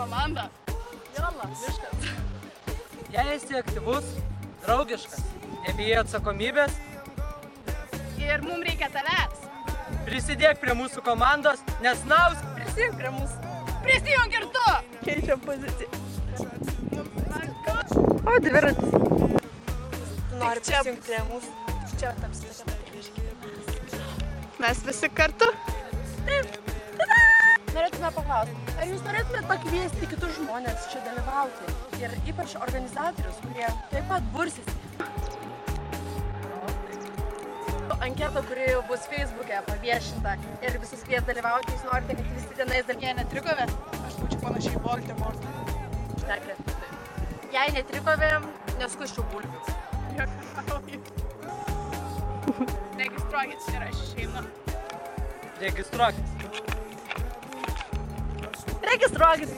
komanda. Jalla, viskas. Jei esi aktyvus, draugiškas, nebijai atsakomybės, Ir mums reikia tavęs. prisidėk prie mūsų komandos, nes Nausk Prisijung prie mūsų. Prisijung ir tu. Keičiam poziciją. O, dviratis. Nori čia- prisijungti prie mūsų. Čia taps tokia biškį. Mes visi kartu. Norėtume paklausti, ar jūs norėtumėt pakviesti kitus žmonės čia dalyvauti? Ir ypač organizatorius, kurie taip pat bursis. Anketa, kuri bus Facebook'e paviešinta ir visus kvies dalyvauti, jūs norite, kad visi tenais dalyvauti. Jie netrikovė. Aš būčiau panašiai į Voldemortą. Jei netrikovėm, neskuščiau bulvių. Registruokit ir aš išeinu. registruokis. Registruokis!